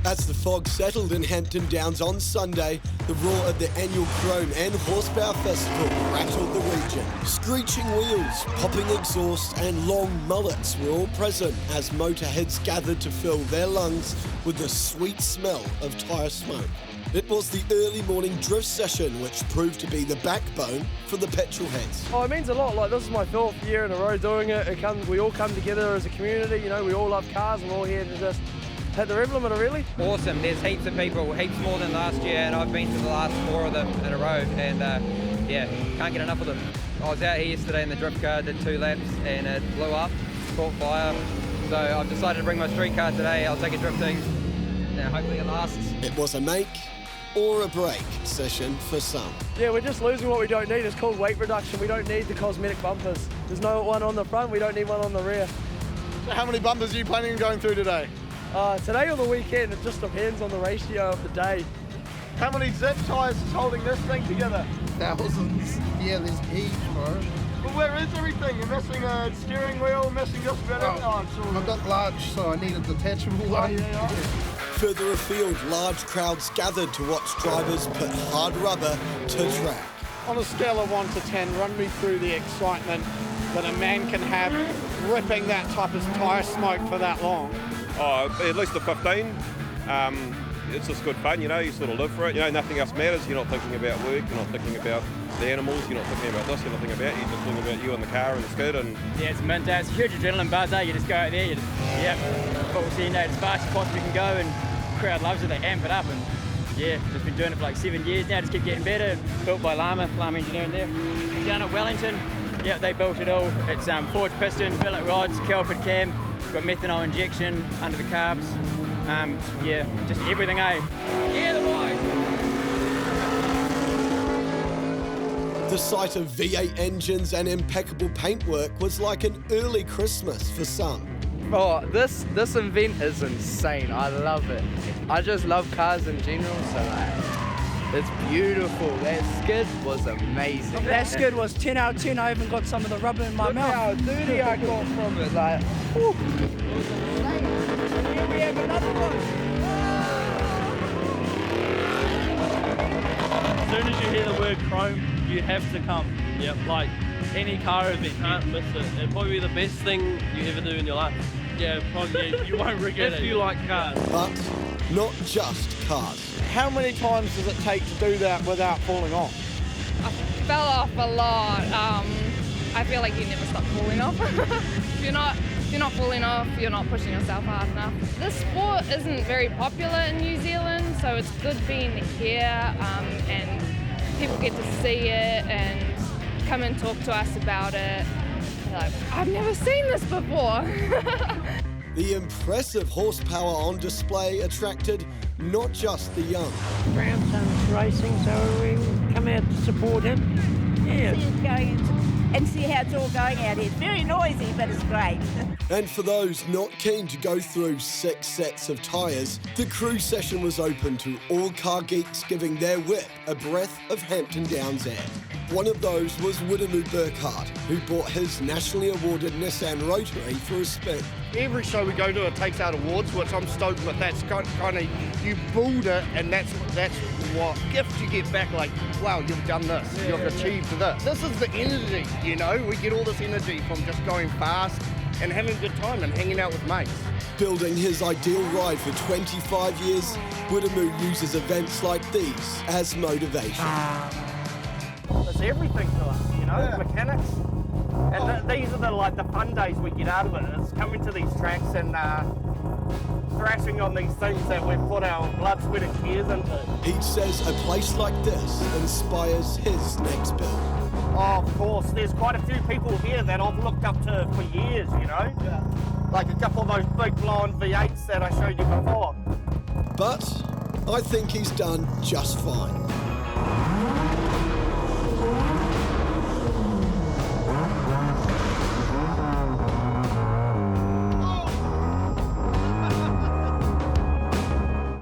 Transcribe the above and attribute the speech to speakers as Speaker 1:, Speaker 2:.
Speaker 1: As the fog settled in Hampton Downs on Sunday, the roar of the annual Chrome and Horsepower Festival rattled the region. Screeching wheels, popping exhaust and long mullets were all present as motorheads gathered to fill their lungs with the sweet smell of tyre smoke. It was the early morning drift session which proved to be the backbone for the petrol heads.
Speaker 2: Oh, it means a lot. Like, this is my 4th year in a row doing it. We all come together as a community, you know, we all love cars and we're all here to just hit the rev limiter, really.
Speaker 3: Awesome. There's heaps of people, heaps more than last year, and I've been to the last 4 of them in a row, and yeah, can't get enough of them. I was out here yesterday in the drift car, did 2 laps, and it blew up, caught fire. So I've decided to bring my street car today. I'll take it drifting, and hopefully it lasts.
Speaker 1: It was a make or a break session for some.
Speaker 2: Yeah, we're just losing what we don't need. It's called weight reduction. We don't need the cosmetic bumpers. There's no one on the front, we don't need one on the rear.
Speaker 4: So how many bumpers are you planning on going through today?
Speaker 2: Today or the weekend, it just depends on the ratio of the day.
Speaker 4: How many zip tyres is holding this thing together?
Speaker 5: Thousands. Yeah, there's heaps, bro.
Speaker 4: Well, where is everything? You're missing a steering wheel, missing just about everything.
Speaker 5: I've got large, so I need a detachable one.
Speaker 1: Further afield, large crowds gathered to watch drivers put hard rubber to track.
Speaker 6: On a scale of 1 to 10, run me through the excitement that a man can have ripping that type of tyre smoke for that long.
Speaker 7: Oh, at least a 15. It's just good fun, you know, you sort of live for it. You know, nothing else matters. You're not thinking about work, you're not thinking about the animals, you're not thinking about this, you're not thinking about you, you're just thinking about you and the car and the scooter. And
Speaker 8: yeah, it's mint. It's a huge adrenaline buzz, eh? You just go out there, full send out as fast as possibly can go, and the crowd loves it, they amp it up, and yeah, just been doing it for like 7 years now, just keep getting better. Built by Lama Engineering there. Down at Wellington, yeah, they built it all. It's forged piston, billet rods, Kelford cam, got methanol injection under the carbs. Yeah, just everything, eh? Yeah, the boys!
Speaker 1: The sight of V8 engines and impeccable paintwork was like an early Christmas for some.
Speaker 2: Oh, this event is insane. I love it. I just love cars in general, so like, it's beautiful. That skid was amazing.
Speaker 9: That skid was 10 out of 10. I even got some of the rubber in my mouth.
Speaker 2: How dirty I got from it. Like, whew.
Speaker 9: Here we have another one.
Speaker 10: As soon as you hear the word Chrome, you have to come. Yep, like any car event, you can't miss it. It'll probably be the best thing you ever do in your life. Yeah, probably you won't regret it. If you like cars.
Speaker 1: But not just cars.
Speaker 6: How many times does it take to do that without falling off?
Speaker 11: I fell off a lot. I feel like you never stop falling off. If you're not falling off, you're not pushing yourself hard enough. This sport isn't very popular in New Zealand, so it's good being here and people get to see it and come and talk to us about it. They're like, I've never seen this before.
Speaker 1: The impressive horsepower on display attracted not just the young.
Speaker 9: Grandson's racing, so we come out to support him. Yeah.
Speaker 12: And see how it's all going out here. It's very noisy, but it's great.
Speaker 1: And for those not keen to go through 6 sets of tyres, the crew session was open to all car geeks giving their whip a breath of Hampton Downs air. One of those was Widemu Burkhardt, who bought his nationally awarded Nissan Rotary for a spin.
Speaker 4: Every show we go to, it takes out awards, which I'm stoked with. That's kind of, you build it, and that's what gift you get back, like, wow, you've done this, you've achieved this. This is the energy, you know? We get all this energy from just going fast and having a good time and hanging out with mates.
Speaker 1: Building his ideal ride for 25 years, Widemu uses events like these as motivation.
Speaker 6: It's everything to us, you know, mechanics. And these are the fun days we get out of it. It's coming to these tracks and thrashing on these things that we've put our blood, sweat and tears into.
Speaker 1: He says a place like this inspires his next build.
Speaker 6: Oh, of course, there's quite a few people here that I've looked up to for years, you know? Yeah. Like a couple of those big blonde V8s that I showed you before.
Speaker 1: But I think he's done just fine.